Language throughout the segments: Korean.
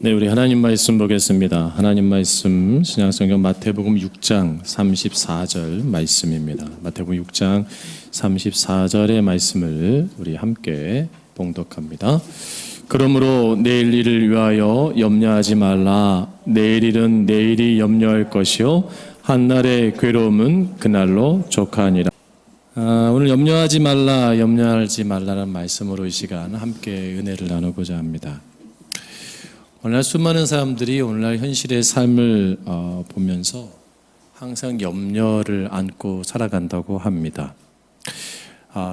네, 우리 하나님 말씀 보겠습니다. 하나님 말씀 신약성경 마태복음 6장 34절 말씀입니다. 마태복음 6장 34절의 말씀을 우리 함께 봉독합니다. 그러므로 내일 일을 위하여 염려하지 말라. 내일 일은 내일이 염려할 것이요 한날의 괴로움은 그날로 족하니라. 오늘 염려하지 말라라는 말씀으로 이 시간 함께 은혜를 나누고자 합니다. 오늘날 수많은 사람들이 오늘날 현실의 삶을 보면서 항상 염려를 안고 살아간다고 합니다.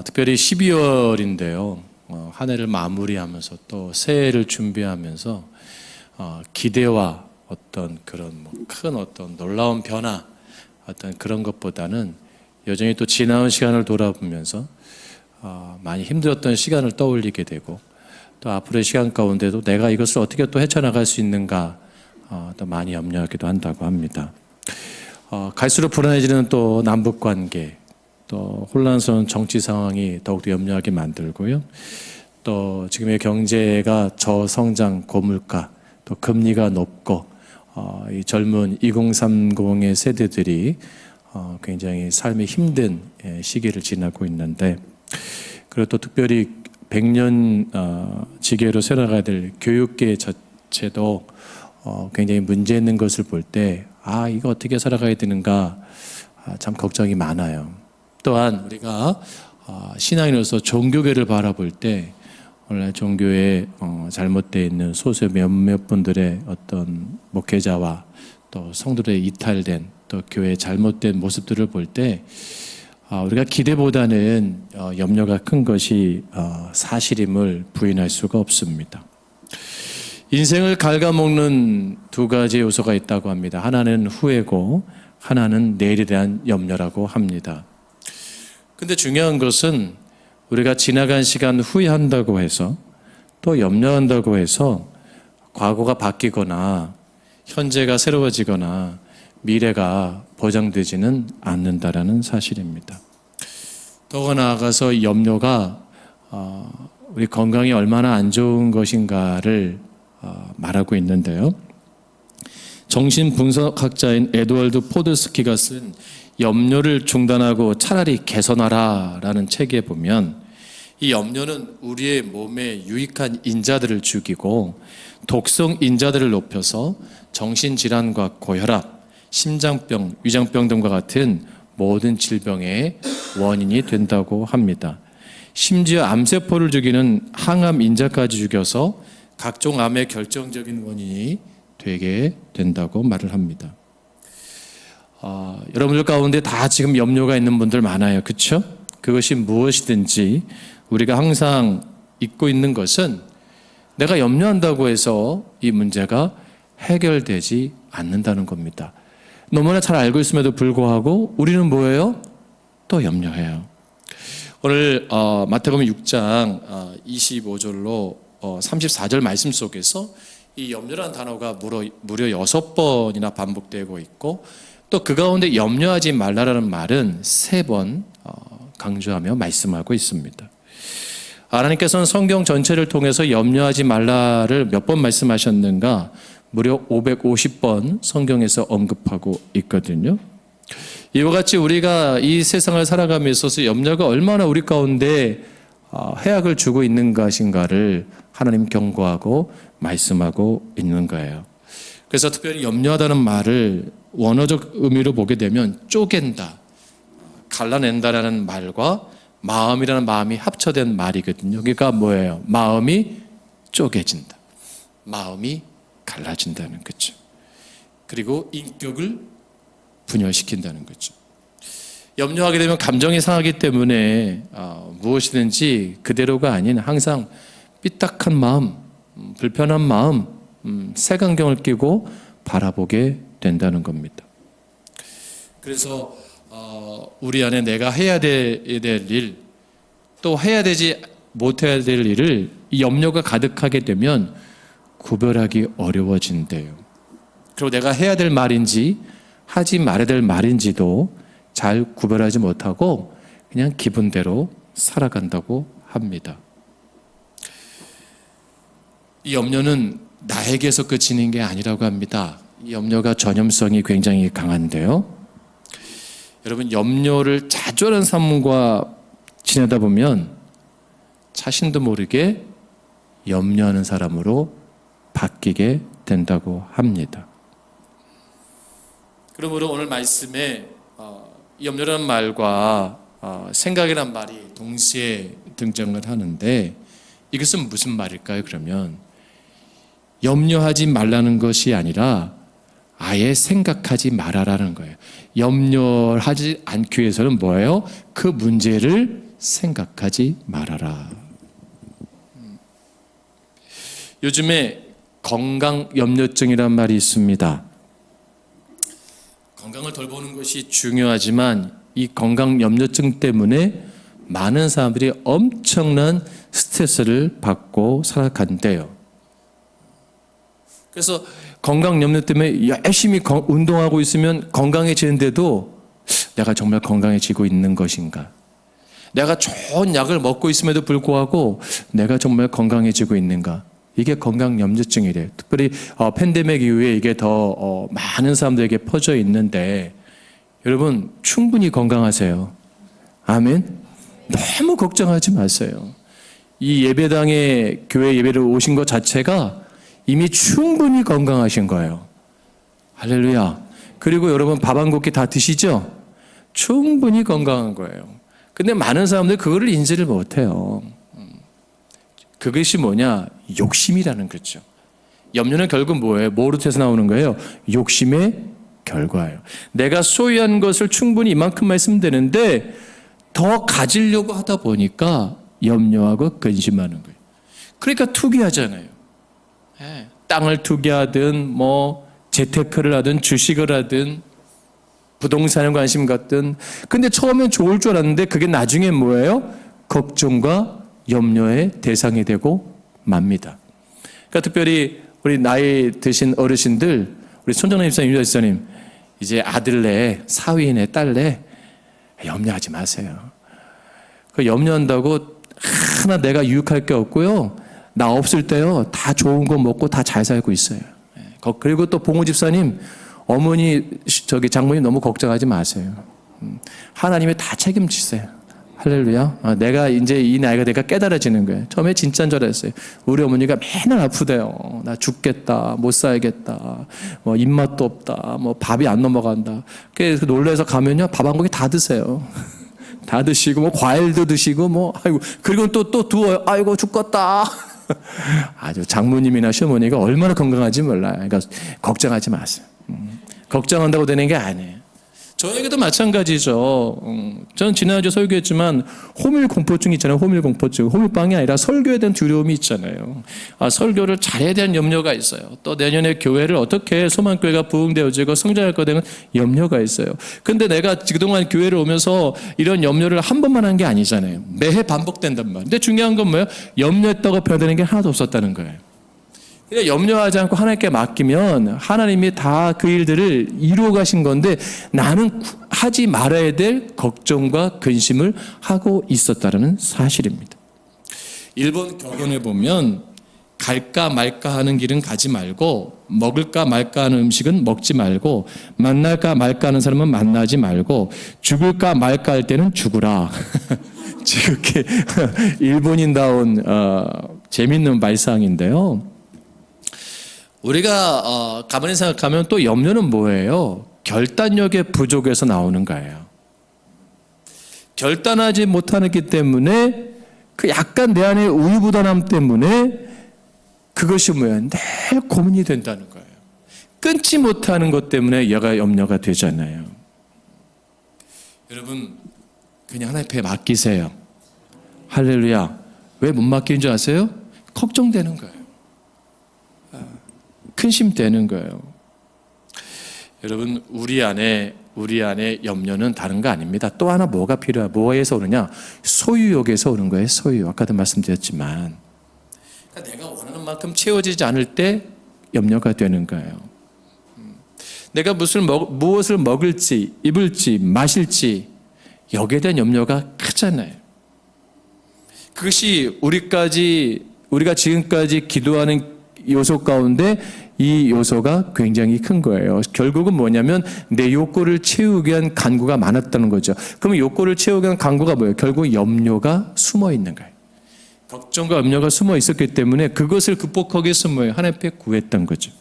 특별히 12월인데요. 한 해를 마무리하면서 또 새해를 준비하면서 기대와 어떤 그런 큰 어떤 놀라운 변화 어떤 그런 것보다는 여전히 또 지나온 시간을 돌아보면서 많이 힘들었던 시간을 떠올리게 되고 또 앞으로의 시간 가운데도 내가 이것을 어떻게 또 헤쳐나갈 수 있는가 또 많이 염려하기도 한다고 합니다. 갈수록 불안해지는 또 남북관계 또 혼란스러운 정치 상황이 더욱더 염려하게 만들고요. 또 지금의 경제가 저성장 고물가 또 금리가 높고 이 젊은 2030의 세대들이 굉장히 삶이 힘든 시기를 지나고 있는데 그리고 또 특별히 100년 지계로 살아가야 될 교육계 자체도 굉장히 문제 있는 것을 볼 때 이거 어떻게 살아가야 되는가 참 걱정이 많아요. 또한 우리가 신앙인으로서 종교계를 바라볼 때 오늘 종교에 잘못되어 있는 소수 몇몇 분들의 어떤 목회자와 또 성도들의 이탈된 또 교회의 잘못된 모습들을 볼 때 우리가 기대보다는 염려가 큰 것이 사실임을 부인할 수가 없습니다. 인생을 갉아먹는 두 가지 요소가 있다고 합니다. 하나는 후회고 하나는 내일에 대한 염려라고 합니다. 근데 중요한 것은 우리가 지나간 시간 후회한다고 해서 또 염려한다고 해서 과거가 바뀌거나 현재가 새로워지거나 미래가 보장되지는 않는다라는 사실입니다. 더가 나아가서 염려가 우리 건강에 얼마나 안 좋은 것인가를 말하고 있는데요. 정신분석학자인 에드워드 포드스키가 쓴 염려를 중단하고 차라리 개선하라라는 책에 보면 이 염려는 우리의 몸에 유익한 인자들을 죽이고 독성 인자들을 높여서 정신질환과 고혈압, 심장병, 위장병 등과 같은 모든 질병의 원인이 된다고 합니다. 심지어 암세포를 죽이는 항암 인자까지 죽여서 각종 암의 결정적인 원인이 되게 된다고 말을 합니다. 여러분들 가운데 다 지금 염려가 있는 분들 많아요. 그렇죠? 그것이 무엇이든지 우리가 항상 잊고 있는 것은 내가 염려한다고 해서 이 문제가 해결되지 않는다는 겁니다. 너무나 잘 알고 있음에도 불구하고 우리는 뭐예요? 또 염려해요. 오늘 마태복음 6장 25절로 34절 말씀 속에서 이 염려라는 단어가 무려 6번이나 반복되고 있고 또 그 가운데 염려하지 말라라는 말은 3번 강조하며 말씀하고 있습니다. 하나님께서는 성경 전체를 통해서 염려하지 말라를 몇 번 말씀하셨는가? 무려 550번 성경에서 언급하고 있거든요. 이와 같이 우리가 이 세상을 살아감에 있어서 염려가 얼마나 우리 가운데 해악을 주고 있는 것인가를 하나님 경고하고 말씀하고 있는 거예요. 그래서 특별히 염려하다는 말을 원어적 의미로 보게 되면 쪼갠다, 갈라낸다라는 말과 마음이라는 마음이 합쳐된 말이거든요. 그러니까 뭐예요? 마음이 쪼개진다. 마음이 갈라진다는 거죠. 그리고 인격을 분열시킨다는 거죠. 염려하게 되면 감정이 상하기 때문에 무엇이든지 그대로가 아닌 항상 삐딱한 마음, 불편한 마음, 색안경을 끼고 바라보게 된다는 겁니다. 그래서 우리 안에 내가 해야 될 일, 또 해야 되지 못해야 될 일을 이 염려가 가득하게 되면 구별하기 어려워진대요. 그리고 내가 해야 될 말인지 하지 말아야 될 말인지도 잘 구별하지 못하고 그냥 기분대로 살아간다고 합니다. 이 염려는 나에게서 그치는 게 아니라고 합니다. 이 염려가 전염성이 굉장히 강한데요. 여러분, 염려를 자주 하는 삶과 지내다 보면 자신도 모르게 염려하는 사람으로 바뀌게 된다고 합니다. 그러므로 오늘 말씀에 염려라는 말과 생각이란 말이 동시에 등장을 하는데, 이것은 무슨 말일까요? 그러면 염려하지 말라는 것이 아니라 아예 생각하지 말아라는 거예요. 염려하지 않기 위해서는 뭐예요? 그 문제를 생각하지 말아라. 요즘에 건강염려증이란 말이 있습니다. 건강을 돌보는 것이 중요하지만 이 건강염려증 때문에 많은 사람들이 엄청난 스트레스를 받고 살아간대요. 그래서 건강염려 때문에 열심히 운동하고 있으면 건강해지는데도 내가 정말 건강해지고 있는 것인가? 내가 좋은 약을 먹고 있음에도 불구하고 내가 정말 건강해지고 있는가? 이게 건강염려증이래요. 특별히 팬데믹 이후에 이게 더 많은 사람들에게 퍼져 있는데, 여러분 충분히 건강하세요. 아멘. 너무 걱정하지 마세요. 이 예배당에 교회 예배를 오신 것 자체가 이미 충분히 건강하신 거예요. 할렐루야. 그리고 여러분 밥 한 공기 다 드시죠? 충분히 건강한 거예요. 근데 많은 사람들이 그거를 인지를 못해요. 그것이 뭐냐? 욕심이라는 거죠. 염려는 결국 뭐예요? 뭐로부터 나오는 거예요? 욕심의 결과예요. 내가 소유한 것을 충분히 이만큼만 있으면 되는데 더 가지려고 하다 보니까 염려하고 근심하는 거예요. 그러니까 투기하잖아요. 땅을 투기하든 재테크를 하든 주식을 하든 부동산에 관심 갖든. 근데 처음엔 좋을 줄 알았는데 그게 나중에 뭐예요? 걱정과 염려의 대상이 되고 맙니다. 그러니까 특별히 우리 나이 드신 어르신들, 우리 손정남 집사님, 유자 집사님, 이제 아들내, 사위내, 딸내 염려하지 마세요. 그 염려한다고 하나 내가 유익할 게 없고요. 나 없을 때요 다 좋은 거 먹고 다 잘 살고 있어요. 그리고 또 봉우 집사님, 어머니 장모님 너무 걱정하지 마세요. 하나님이 다 책임지세요. 할렐루야. 내가 이제 이 나이가 되니까 깨달아지는 거예요. 처음에 진짜인 줄 알았어요. 우리 어머니가 맨날 아프대요. 나 죽겠다, 못 살겠다, 입맛도 없다, 밥이 안 넘어간다. 그래서 놀래서 가면요 밥 한 공기 다 드세요. 다 드시고 과일도 드시고 아이고, 그리고 또 두어요. 아이고 죽겠다. 아주 장모님이나 시어머니가 얼마나 건강한지 몰라요. 그러니까 걱정하지 마세요. 걱정한다고 되는 게 아니에요. 저에게도 마찬가지죠. 저는 지난주에 설교했지만 호밀공포증 있잖아요. 호밀공포증. 호밀빵이 아니라 설교에 대한 두려움이 있잖아요. 설교를 잘해야 되는 염려가 있어요. 또 내년에 교회를 어떻게 소망교회가 부흥되어지고 성장할 거에 대한 염려가 있어요. 근데 내가 그동안 교회를 오면서 이런 염려를 한 번만 한 게 아니잖아요. 매해 반복된단 말이에요. 근데 중요한 건 뭐예요? 염려했다고 변하는 게 하나도 없었다는 거예요. 그러니까 염려하지 않고 하나님께 맡기면 하나님이 다 그 일들을 이루어 가신 건데, 나는 하지 말아야 될 걱정과 근심을 하고 있었다는 사실입니다. 일본 격언에 보면 갈까 말까 하는 길은 가지 말고, 먹을까 말까 하는 음식은 먹지 말고, 만날까 말까 하는 사람은 만나지 말고, 죽을까 말까 할 때는 죽으라. 이렇게 일본인다운 재밌는 말상인데요. 우리가 가만히 생각하면 또 염려는 뭐예요? 결단력의 부족에서 나오는 거예요. 결단하지 못하기 때문에 그 약간 내 안의 우유부단함 때문에 그것이 뭐예요? 늘 고민이 된다는 거예요. 끊지 못하는 것 때문에 염려가 되잖아요. 여러분 그냥 하나님 앞에 맡기세요. 할렐루야. 왜 못 맡기는 줄 아세요? 걱정되는 거예요. 근심되는 거예요. 여러분 우리 안에 염려는 다른 거 아닙니다. 또 하나 뭐가 필요해요? 뭐에서 오느냐? 소유욕에서 오는 거예요. 소유. 아까도 말씀드렸지만, 그러니까 내가 원하는 만큼 채워지지 않을 때 염려가 되는 거예요. 내가 무엇을 먹을지, 입을지, 마실지 여기에 대한 염려가 크잖아요. 그것이 우리가 지금까지 기도하는 요소 가운데 이 요소가 굉장히 큰 거예요. 결국은 뭐냐면 내 욕구를 채우기 위한 간구가 많았다는 거죠. 그러면 욕구를 채우기 위한 간구가 뭐예요? 결국 염려가 숨어 있는 거예요. 걱정과 염려가 숨어 있었기 때문에 그것을 극복하기 위해서 뭐예요? 하나님 앞에 구했던 거죠.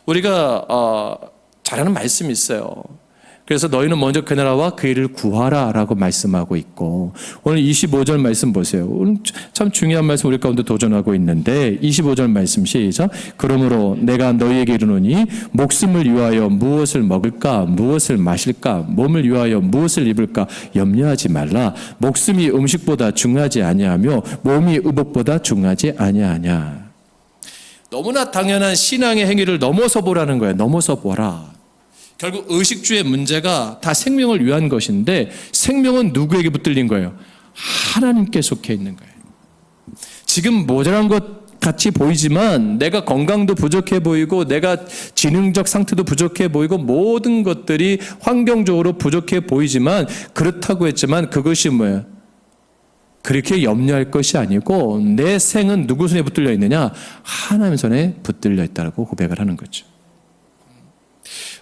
우리가 잘 아는 말씀이 있어요. 그래서 너희는 먼저 그 나라와 그 일을 구하라 라고 말씀하고 있고, 오늘 25절 말씀 보세요. 오늘 참 중요한 말씀 우리 가운데 도전하고 있는데 25절 말씀 시작. 그러므로 내가 너희에게 이르노니 목숨을 위하여 무엇을 먹을까 무엇을 마실까 몸을 위하여 무엇을 입을까 염려하지 말라. 목숨이 음식보다 중요하지 아니하며 몸이 의복보다 중요하지 아니하냐. 너무나 당연한 신앙의 행위를 넘어서 보라는 거예요. 넘어서 보라. 결국 의식주의 문제가 다 생명을 위한 것인데 생명은 누구에게 붙들린 거예요? 하나님께 속해 있는 거예요. 지금 모자란 것 같이 보이지만 내가 건강도 부족해 보이고 내가 지능적 상태도 부족해 보이고 모든 것들이 환경적으로 부족해 보이지만 그렇다고 했지만 그것이 뭐예요? 그렇게 염려할 것이 아니고 내 생은 누구 손에 붙들려 있느냐? 하나님 손에 붙들려 있다고 고백을 하는 거죠.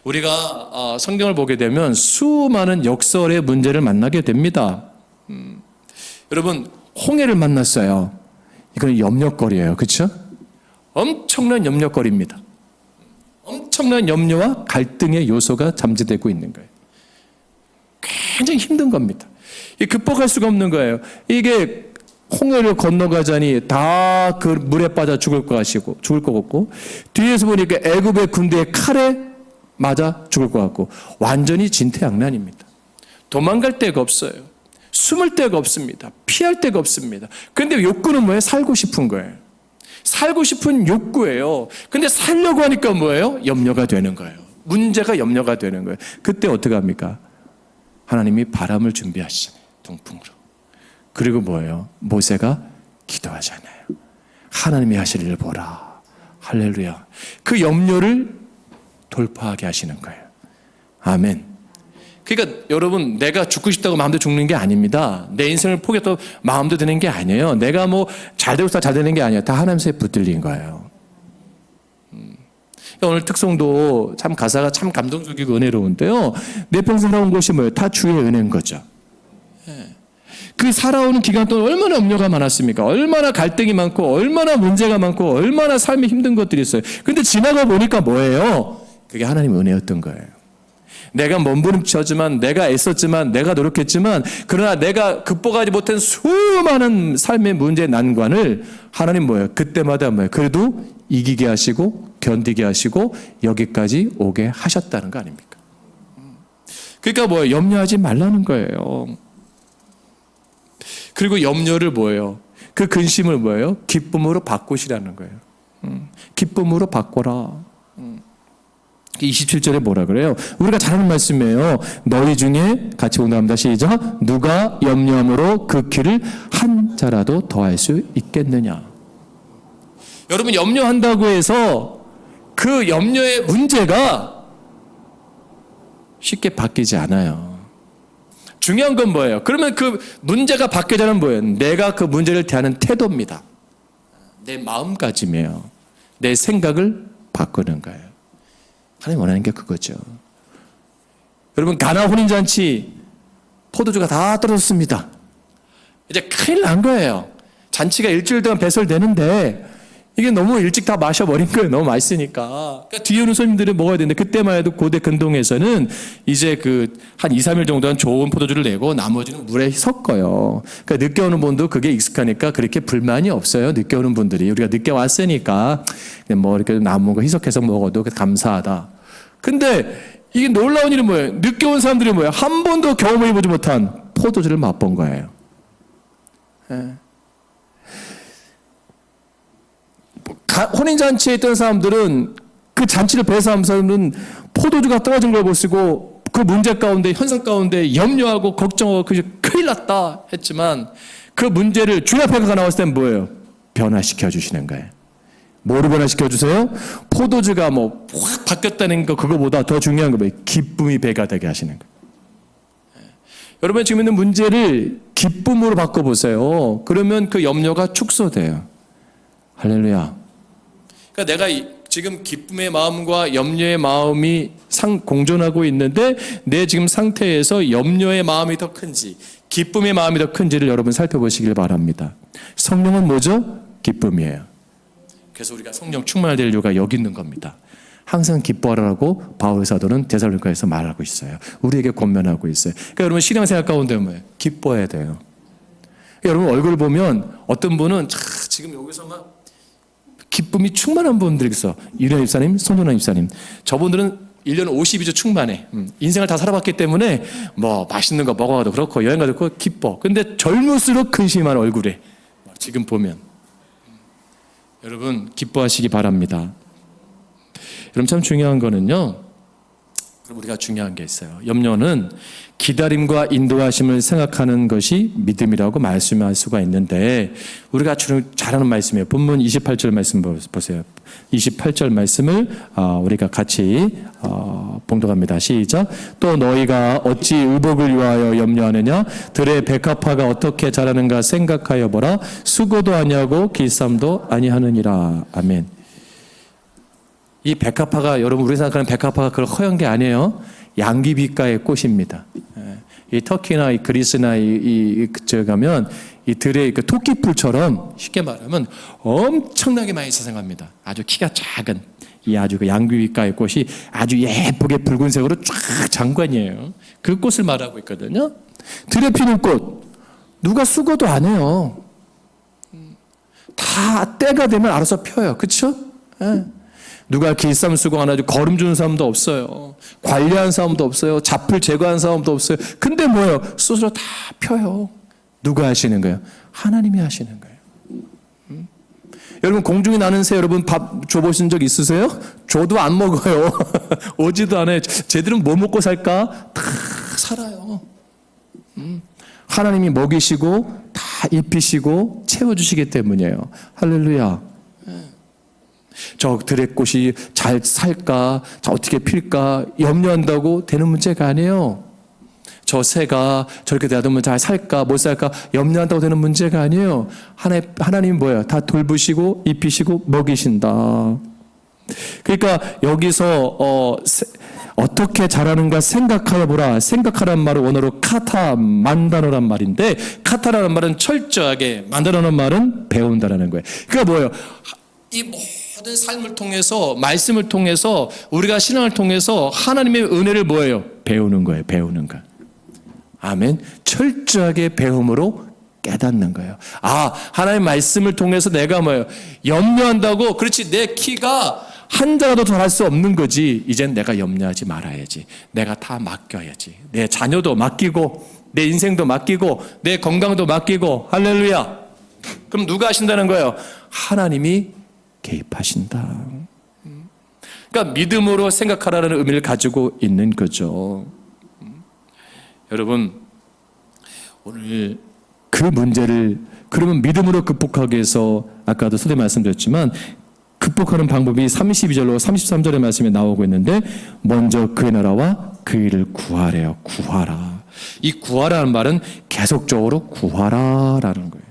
우리가 성경을 보게 되면 수많은 역설의 문제를 만나게 됩니다. 여러분 홍해를 만났어요. 이건 염려거리예요. 그렇죠? 엄청난 염려거리입니다. 엄청난 염려와 갈등의 요소가 잠재되고 있는 거예요. 굉장히 힘든 겁니다. 극복할 수가 없는 거예요. 이게 홍해를 건너가자니 다 그 물에 빠져 죽을 것 같고 뒤에서 보니까 애굽의 군대의 칼에 맞아 죽을 것 같고 완전히 진퇴양난입니다. 도망갈 데가 없어요. 숨을 데가 없습니다. 피할 데가 없습니다. 그런데 욕구는 뭐예요? 살고 싶은 거예요. 살고 싶은 욕구예요. 근데 살려고 하니까 뭐예요? 염려가 되는 거예요. 문제가 염려가 되는 거예요. 그때 어떻게 합니까? 하나님이 바람을 준비하시잖아요. 동풍으로. 그리고 뭐예요? 모세가 기도하잖아요. 하나님이 하실 일을 보라. 할렐루야. 그 염려를 돌파하게 하시는 거예요. 아멘. 그러니까 여러분 내가 죽고 싶다고 마음대로 죽는 게 아닙니다. 내 인생을 포기했다고 마음대로 되는 게 아니에요. 내가 뭐 잘 되고 잘 되는 게 아니에요. 다 하나님 손에 붙들린 거예요. 오늘 특송도 참 가사가 참 감동적이고 은혜로운데요. 내 평생 살아온 것이 뭐예요? 다 주의 은혜인 거죠. 그 살아오는 기간 동안 얼마나 염려가 많았습니까? 얼마나 갈등이 많고 얼마나 문제가 많고 얼마나 삶이 힘든 것들이 있어요. 근데 지나가 보니까 뭐예요? 그게 하나님의 은혜였던 거예요. 내가 몸부림쳤지만 내가 애썼지만 내가 노력했지만 그러나 내가 극복하지 못한 수많은 삶의 문제 난관을 하나님 뭐예요? 그때마다 뭐예요? 그래도 이기게 하시고 견디게 하시고 여기까지 오게 하셨다는 거 아닙니까? 그러니까 뭐예요? 염려하지 말라는 거예요. 그리고 염려를 뭐예요? 그 근심을 뭐예요? 기쁨으로 바꾸시라는 거예요. 기쁨으로 바꿔라. 27절에 뭐라 그래요? 우리가 잘 아는 말씀이에요. 너희 중에 같이 공감합니다. 시작. 누가 염려함으로 그 길을 한 자라도 더할 수 있겠느냐. 여러분 염려한다고 해서 그 염려의 문제가 쉽게 바뀌지 않아요. 중요한 건 뭐예요? 그러면 그 문제가 바뀌자는 뭐예요? 내가 그 문제를 대하는 태도입니다. 내 마음가짐이에요. 내 생각을 바꾸는 거예요. 하나님 원하는 게 그거죠. 여러분 가나 혼인잔치 포도주가 다 떨어졌습니다. 이제 큰일 난 거예요. 잔치가 일주일 동안 배설되는데 이게 너무 일찍 다 마셔버린 거예요. 너무 맛있으니까. 그러니까 뒤에 오는 손님들이 먹어야 되는데 그때만 해도 고대 근동에서는 이제 한 2, 3일 정도는 좋은 포도주를 내고 나머지는 물에 섞어요. 그러니까 늦게 오는 분도 그게 익숙하니까 그렇게 불만이 없어요. 늦게 오는 분들이. 우리가 늦게 왔으니까 그냥 뭐 이렇게 남은 거 희석해서 먹어도 감사하다. 근데 이게 놀라운 일이 뭐예요? 늦게 온 사람들이 뭐예요? 한 번도 경험해보지 못한 포도주를 맛본 거예요. 혼인잔치에 있던 사람들은 그 잔치를 배회하는 사람들은 포도주가 떨어진 걸 보시고 그 문제 가운데 현상 가운데 염려하고 걱정하고 그게 큰일 났다 했지만 그 문제를 주님 앞에 나왔을 땐 뭐예요? 변화시켜 주시는 거예요. 뭐로 변화시켜 주세요? 포도주가 뭐 확 바뀌었다는 거 그거보다 더 중요한 거 뭐예요? 기쁨이 배가 되게 하시는 거예요. 여러분 지금 있는 문제를 기쁨으로 바꿔보세요. 그러면 그 염려가 축소돼요. 할렐루야. 그러니까 내가 지금 기쁨의 마음과 염려의 마음이 공존하고 있는데 내 지금 상태에서 염려의 마음이 더 큰지 기쁨의 마음이 더 큰지를 여러분 살펴보시길 바랍니다. 성령은 뭐죠? 기쁨이에요. 그래서 우리가 성령 충만할 이유가 여기 있는 겁니다. 항상 기뻐하라고 바울 사도는 데살로니가에서 말하고 있어요. 우리에게 권면하고 있어요. 그러니까 여러분 신앙생활 가운데 뭐예요? 기뻐해야 돼요. 그러니까 여러분 얼굴 보면 어떤 분은 지금 여기서 막 기쁨이 충만한 분들이 있어. 유리아 입사님, 손준아 입사님. 저분들은 1년 52주 충만해. 인생을 다 살아봤기 때문에 뭐 맛있는 거 먹어가도 그렇고 여행 가도 그렇고 기뻐. 근데 젊을수록 근심한 얼굴에 지금 보면 여러분 기뻐하시기 바랍니다. 여러분 참 중요한 거는요. 그럼 우리가 중요한 게 있어요. 염려는 기다림과 인도하심을 생각하는 것이 믿음이라고 말씀할 수가 있는데 우리가 잘하는 말씀이에요. 본문 28절 말씀 보세요. 28절 말씀을 우리가 같이 봉독합니다. 시작. 또 너희가 어찌 의복을 위하여 염려하느냐 들의 백합화가 어떻게 자라는가 생각하여 보라. 수고도 아니하고 길쌈도 아니하느니라. 아멘. 이 백합화가 여러분 우리 생각하는 백합화가 그걸 허연 게 아니에요. 양귀비가의 꽃입니다. 이 터키나 이 그리스나 그쪽 가면 이 들의 그 토끼풀처럼 쉽게 말하면 엄청나게 많이 자생합니다. 아주 키가 작은 이 아주 그 양귀비가의 꽃이 아주 예쁘게 붉은색으로 쫙 장관이에요. 그 꽃을 말하고 있거든요. 들에 피는 꽃 누가 수고도 안 해요. 다 때가 되면 알아서 펴요. 그렇죠? 누가 길쌈 수고 안 하죠. 거름 주는 사람도 없어요. 관리하는 사람도 없어요. 잡풀 제거하는 사람도 없어요. 근데 뭐예요? 스스로 다 펴요. 누가 하시는 거예요? 하나님이 하시는 거예요. 여러분 공중에 나는 새 여러분 밥 줘보신 적 있으세요? 줘도 안 먹어요. 오지도 않아요. 쟤들은 뭐 먹고 살까? 다 살아요. 하나님이 먹이시고 다 입히시고 채워주시기 때문이에요. 할렐루야. 저 들의 꽃이 잘 살까, 어떻게 필까 염려한다고 되는 문제가 아니에요. 저 새가 저렇게 놔두면 잘 살까 못 살까 염려한다고 되는 문제가 아니에요. 하나님 뭐예요? 다 돌보시고 입히시고 먹이신다. 그러니까 여기서 어떻게 자라는가 생각하여 보라. 생각하라는 말은 원어로 카타 만다노란 말인데 카타라는 말은 철저하게 만다노라는 말은 배운다라는 거예요. 그러니까 뭐예요? 이 모든 삶을 통해서 말씀을 통해서 우리가 신앙을 통해서 하나님의 은혜를 뭐예요? 배우는 거예요. 배우는 거. 아멘. 철저하게 배움으로 깨닫는 거예요. 하나님의 말씀을 통해서 내가 뭐예요? 염려한다고 그렇지 내 키가 한 자라도 더 할 수 없는 거지. 이젠 내가 염려하지 말아야지. 내가 다 맡겨야지. 내 자녀도 맡기고 내 인생도 맡기고 내 건강도 맡기고 할렐루야. 그럼 누가 하신다는 거예요? 하나님이 개입하신다. 그러니까 믿음으로 생각하라는 의미를 가지고 있는 거죠. 여러분 오늘 그 문제를 그러면 믿음으로 극복하기 위해서 아까도 서두에 말씀드렸지만 극복하는 방법이 32절로 33절의 말씀에 나오고 있는데 먼저 그의 나라와 그 일을 구하래요. 구하라. 이 구하라는 말은 계속적으로 구하라라는 거예요.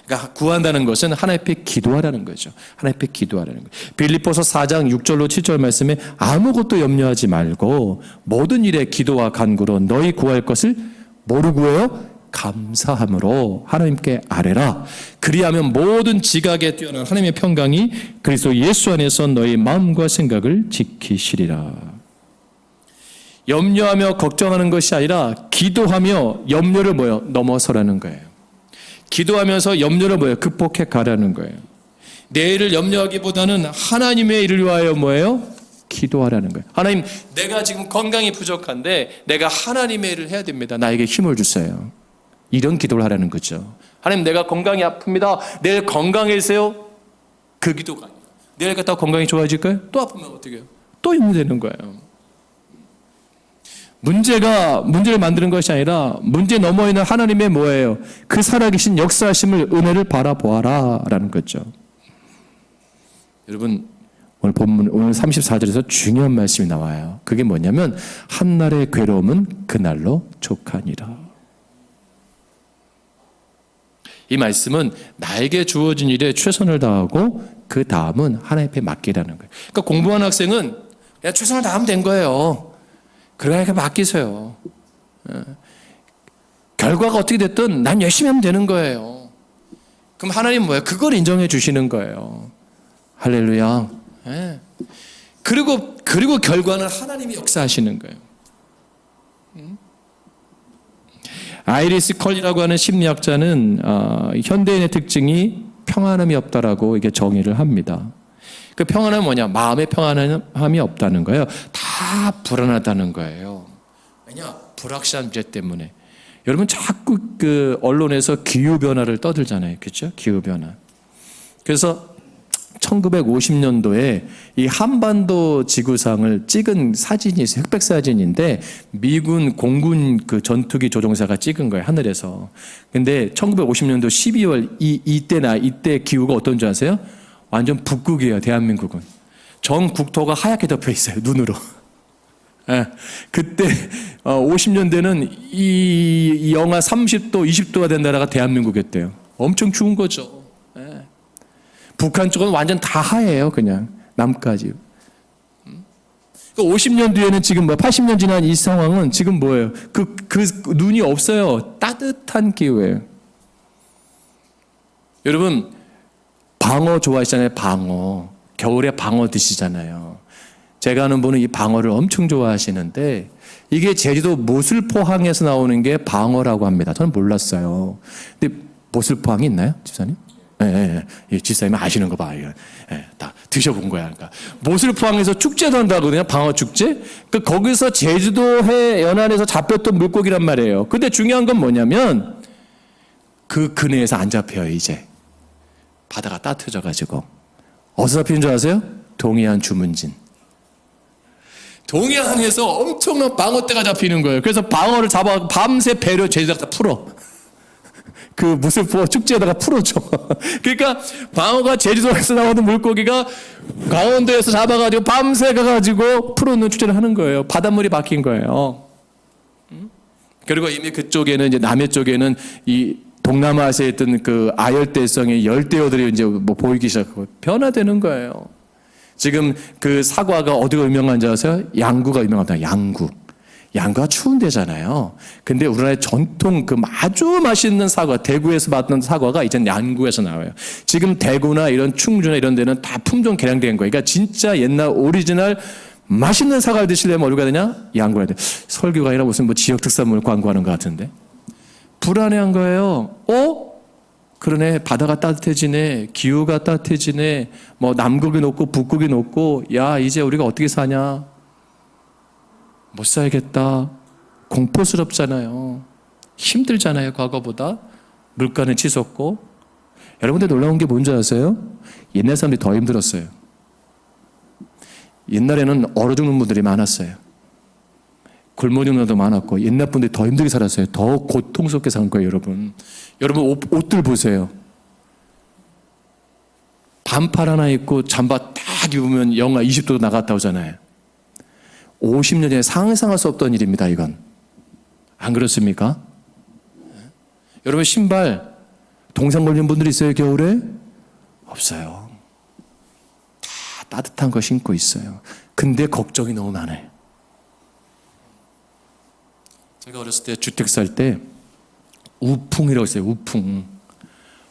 그러니까 구한다는 것은 하나님 앞에 기도하라는 거죠. 하나님 앞에 기도하라는 거예요. 빌립보서 4장 6절로 7절 말씀에 아무것도 염려하지 말고 모든 일에 기도와 간구로 너희 구할 것을 뭐로 구해요? 감사함으로 하나님께 아뢰라. 그리하면 모든 지각에 뛰어난 하나님의 평강이 그리스도 예수 안에서 너희 마음과 생각을 지키시리라. 염려하며 걱정하는 것이 아니라 기도하며 염려를 뭐예요? 넘어서라는 거예요. 기도하면서 염려를 뭐예요? 극복해 가라는 거예요. 내일을 염려하기보다는 하나님의 일을 위하여 뭐예요? 기도하라는 거예요. 하나님, 내가 지금 건강이 부족한데 내가 하나님의 일을 해야 됩니다. 나에게 힘을 주세요. 이런 기도를 하라는 거죠. 하나님, 내가 건강이 아픕니다. 내일 건강해주세요. 그 기도가 아니에요. 내일 갔다가 건강이 좋아질까요? 또 아프면 어떻게 해요? 또 힘들는 거예요. 문제를 만드는 것이 아니라 문제 너머에 있는 하나님의 뭐예요? 그 살아계신 역사하심을 은혜를 바라보아라 라는 거죠. 여러분 오늘 본문 오늘 34절에서 중요한 말씀이 나와요. 그게 뭐냐면 한날의 괴로움은 그날로 족하니라. 이 말씀은 나에게 주어진 일에 최선을 다하고 그 다음은 하나님 앞에 맡기라는 거예요. 그러니까 공부하는 학생은 그냥 최선을 다하면 된 거예요. 그러니까 맡기세요. 결과가 어떻게 됐든 난 열심히 하면 되는 거예요. 그럼 하나님 뭐예요? 그걸 인정해 주시는 거예요. 할렐루야. 예. 그리고 결과는 하나님이 역사하시는 거예요. 아이리스 컬이라고 하는 심리학자는 현대인의 특징이 평안함이 없다라고 이게 정의를 합니다. 그 평안함은 뭐냐? 마음의 평안함이 없다는 거예요. 다 불안하다는 거예요. 왜냐? 불확실한 문제 때문에. 여러분 자꾸 그 언론에서 기후 변화를 떠들잖아요, 그렇죠? 기후 변화. 그래서 1950년도에 이 한반도 지구상을 찍은 사진이 있어요. 흑백 사진인데 미군 공군 그 전투기 조종사가 찍은 거예요, 하늘에서. 근데 1950년도 12월 이때 기후가 어떤 줄 아세요? 완전 북극이에요, 대한민국은. 전 국토가 하얗게 덮여 있어요, 눈으로. 예, 그때 50년대는 이 영하 30도, 20도가 된 나라가 대한민국이었대요. 엄청 추운 거죠. 예. 북한 쪽은 완전 다 하얘요, 그냥 남까지. 50년 뒤에는 지금 80년 지난 이 상황은 지금 뭐예요? 그 눈이 없어요. 따뜻한 기후예요. 여러분 방어 좋아하시잖아요. 방어. 겨울에 방어 드시잖아요. 제가 아는 분은 이 방어를 엄청 좋아하시는데 이게 제주도 모슬포항에서 나오는 게 방어라고 합니다. 저는 몰랐어요. 근데 모슬포항이 있나요, 집사님? 예, 집사님이 아시는 거 봐요. 예, 다 드셔본 거야. 그러니까 모슬포항에서 축제도 한다거든요. 방어 축제. 거기서 제주도해 연안에서 잡혔던 물고기란 말이에요. 근데 중요한 건 뭐냐면 그 근해에서 안 잡혀요. 이제 바다가 따뜻해져가지고 어디서 잡히는 줄 아세요? 동해안 주문진. 동해안에서 엄청난 방어떼가 잡히는 거예요. 그래서 방어를 잡아 밤새 배를 제주도에다 풀어. 그 무슬포 축제에다가 풀어줘. 그러니까 방어가 제주도에서 나오는 물고기가 강원도에서 잡아가지고 밤새 가가지고 풀어놓는 축제를 하는 거예요. 바닷물이 바뀐 거예요. 그리고 이미 그쪽에는 이제 남해 쪽에는 이 동남아시아에 있던 그 아열대성의 열대어들이 이제 뭐 보이기 시작하고 변화되는 거예요. 지금 그 사과가 어디가 유명한지 아세요? 양구가 유명하다. 양구. 양구가 추운 데잖아요. 근데 우리나라의 전통 그 아주 맛있는 사과, 대구에서 받는 사과가 이젠 양구에서 나와요. 지금 대구나 이런 충주나 이런 데는 다 품종 개량된 거예요. 그러니까 진짜 옛날 오리지널 맛있는 사과를 드시려면 어디가 되냐? 양구해야 돼. 설교가 아니라 무슨 뭐 지역 특산물 광고하는 것 같은데. 불안해한 거예요. 그러네. 바다가 따뜻해지네. 기후가 따뜻해지네. 뭐 남극이 높고 북극이 높고 야 이제 우리가 어떻게 사냐. 못 살겠다. 공포스럽잖아요. 힘들잖아요. 과거보다. 물가는 치솟고. 여러분들 놀라운 게 뭔지 아세요? 옛날 사람들이 더 힘들었어요. 옛날에는 얼어 죽는 분들이 많았어요. 굶어 죽는 분도 많았고 옛날 분들이 더 힘들게 살았어요. 더 고통스럽게 산 거예요. 여러분 옷들 보세요. 반팔 하나 입고 잠바 딱 입으면 영하 20도 나갔다 오잖아요. 50년 전에 상상할 수 없던 일입니다. 이건 안 그렇습니까? 여러분 신발 동상 걸린 분들 있어요? 겨울에? 없어요. 다 따뜻한 거 신고 있어요. 근데 걱정이 너무 많아요. 제가 어렸을 때 주택 살 때 우풍이라고 있어요. 우풍.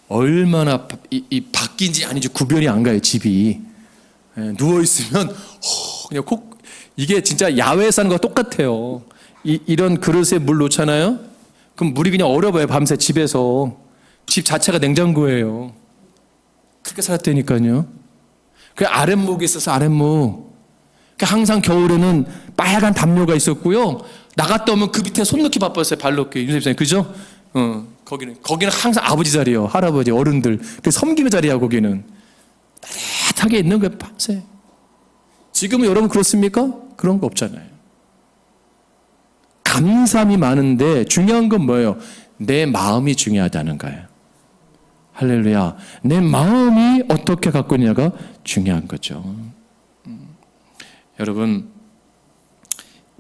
얼마나 이 바뀐지 아닌지 구별이 안 가요. 집이. 누워 있으면 그냥 이게 진짜 야외에 사는 거와 똑같아요. 이런 그릇에 물 놓잖아요. 그럼 물이 그냥 얼어봐요. 밤새 집에서. 집 자체가 냉장고예요. 그렇게 살았다니까요. 그 아랫목이 있어서 아랫목. 항상 겨울에는 빨간 담요가 있었고요. 나갔다 오면 그 밑에 손 넣기 바빴어요. 발 넣기. 윤쌤, 그죠? 거기는 항상 아버지 자리요. 할아버지, 어른들. 그 섬김의 자리야, 거기는. 따뜻하게 있는 거예요, 밤새. 지금은 여러분 그렇습니까? 그런 거 없잖아요. 감사함이 많은데 중요한 건 뭐예요? 내 마음이 중요하다는 거예요. 할렐루야. 내 마음이 어떻게 갖고 있냐가 중요한 거죠. 여러분,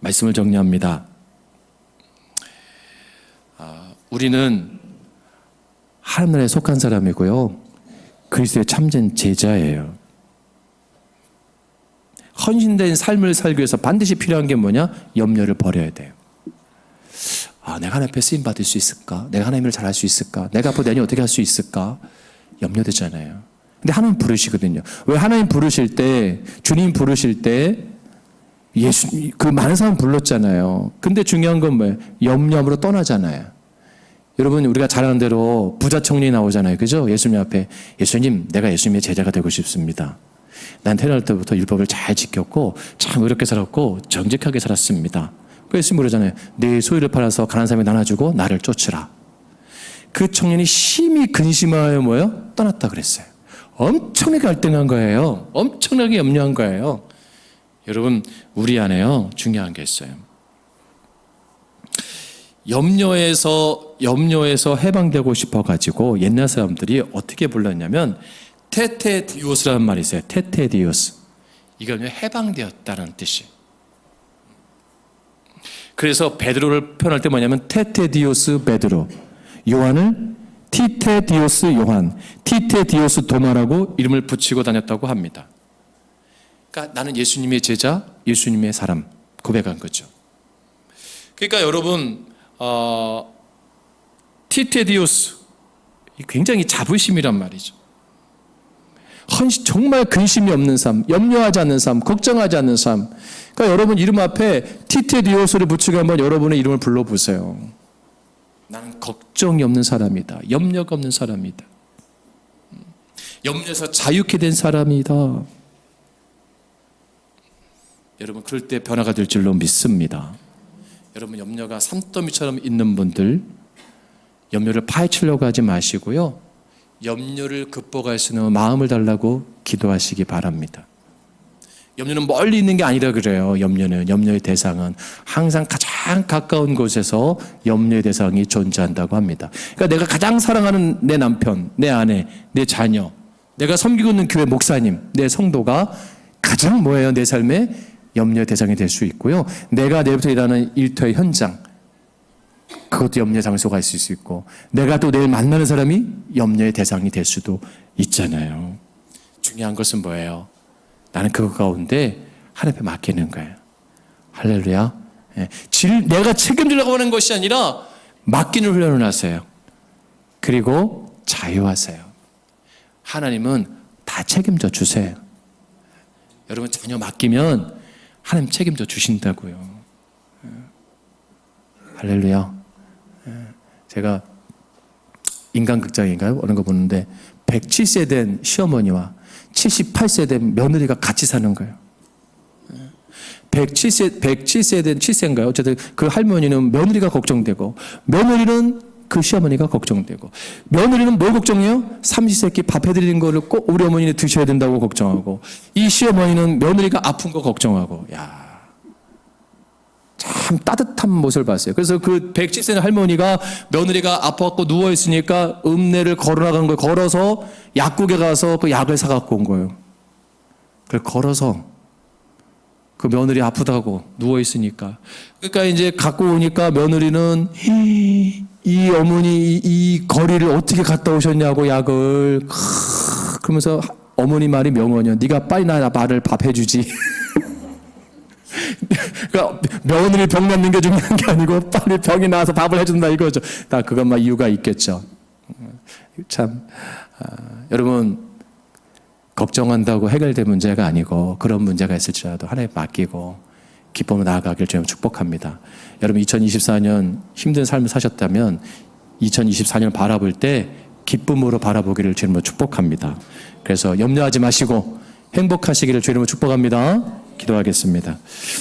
말씀을 정리합니다. 우리는 하나님 나라에 속한 사람이고요. 그리스도의 참된 제자예요. 헌신된 삶을 살기 위해서 반드시 필요한 게 뭐냐? 염려를 버려야 돼요. 내가 하나님 앞에 쓰임 받을 수 있을까? 내가 하나님을 잘할 수 있을까? 내가 앞으로 내년 어떻게 할 수 있을까? 염려되잖아요. 근데 하나님 부르시거든요. 왜 하나님 부르실 때, 주님 부르실 때 그 많은 사람 불렀잖아요. 근데 중요한 건 뭐예요? 염려함으로 떠나잖아요. 여러분, 우리가 잘 아는 대로 부자 청년이 나오잖아요. 그죠? 예수님 앞에, 예수님, 내가 예수님의 제자가 되고 싶습니다. 난 태어날 때부터 율법을 잘 지켰고 참 의롭게 살았고 정직하게 살았습니다. 그 예수님 그러잖아요. 내 소유를 팔아서 가난한 사람에 나눠주고 나를 쫓으라. 그 청년이 심히 근심하여 뭐예요? 떠났다 그랬어요. 엄청나게 갈등한 거예요. 엄청나게 염려한 거예요. 여러분, 우리 안에요, 중요한 게 있어요. 염려에서 해방되고 싶어가지고 옛날 사람들이 어떻게 불렀냐면 테테디오스라는 말이 있어요. 테테디오스. 이거는 해방되었다는 뜻이에요. 그래서 베드로를 표현할 때 뭐냐면 테테디오스 베드로, 요한을 티테디오스 요한, 티테디오스 도마라고 이름을 붙이고 다녔다고 합니다. 그러니까 나는 예수님의 제자, 예수님의 사람 고백한 거죠. 그러니까 여러분, 티테디오스, 굉장히 자부심이란 말이죠. 정말 근심이 없는 삶, 염려하지 않는 삶, 걱정하지 않는 삶. 그러니까 여러분 이름 앞에 티테디오스를 붙이고 한번 여러분의 이름을 불러보세요. 나는 걱정이 없는 사람이다. 염려가 없는 사람이다. 염려에서 자유케 된 사람이다. 여러분, 그럴 때 변화가 될 줄로 믿습니다. 여러분, 염려가 산더미처럼 있는 분들, 염려를 파헤치려고 하지 마시고요. 염려를 극복할 수 있는 마음을 달라고 기도하시기 바랍니다. 염려는 멀리 있는 게 아니라 그래요. 염려의 대상은 항상 가장 가까운 곳에서 염려의 대상이 존재한다고 합니다. 그러니까 내가 가장 사랑하는 내 남편, 내 아내, 내 자녀, 내가 섬기고 있는 교회 목사님, 내 성도가 가장 뭐예요? 내 삶의 염려의 대상이 될 수 있고요. 내가 내일부터 일하는 일터의 현장, 그것도 염려의 장소가 있을 수 있고, 내가 또 내일 만나는 사람이 염려의 대상이 될 수도 있잖아요. 중요한 것은 뭐예요? 나는 그거 가운데 하나님 앞에 맡기는 거예요. 할렐루야. 내가 책임지려고 하는 것이 아니라 맡기는 훈련을 하세요. 그리고 자유하세요. 하나님은 다 책임져 주세요. 여러분, 자녀 맡기면 하나님 책임져 주신다고요. 할렐루야. 제가 인간극장인가요? 어느 거 보는데 107세 된 시어머니와 78세 된 며느리가 같이 사는 거예요. 107세 된 7세인가요? 어쨌든 그 할머니는 며느리가 걱정되고, 며느리는 그 시어머니가 걱정되고, 며느리는 뭘 걱정해요? 삼시세끼 밥 해드리는 거를 꼭 우리 어머니는 드셔야 된다고 걱정하고, 이 시어머니는 며느리가 아픈 거 걱정하고, 참 따뜻한 모습을 봤어요. 그래서 그 107세 할머니가 며느리가 아파갖고 누워있으니까 읍내를 걸어나간 거예요. 걸어서 약국에 가서 그 약을 사갖고 온 거예요. 그걸 걸어서 그 며느리 아프다고 누워있으니까. 그러니까 이제 갖고 오니까 며느리는 이 어머니 이 거리를 어떻게 갔다 오셨냐고 약을. 그러면서 어머니 말이 명언이요. 네가 빨리 나 말을 밥 해주지. 그러니까 며느리 병 낫는 게 중요한 게 아니고 빨리 병이 나와서 밥을 해준다 이거죠. 다 그것만 이유가 있겠죠. 참 여러분, 걱정한다고 해결될 문제가 아니고 그런 문제가 있을지라도 하나님 맡기고 기쁨으로 나아가길 주님 축복합니다. 여러분, 2024년 힘든 삶을 사셨다면 2024년 바라볼 때 기쁨으로 바라보기를 주님으로 축복합니다. 그래서 염려하지 마시고 행복하시기를 주님으로 축복합니다. 기도하겠습니다.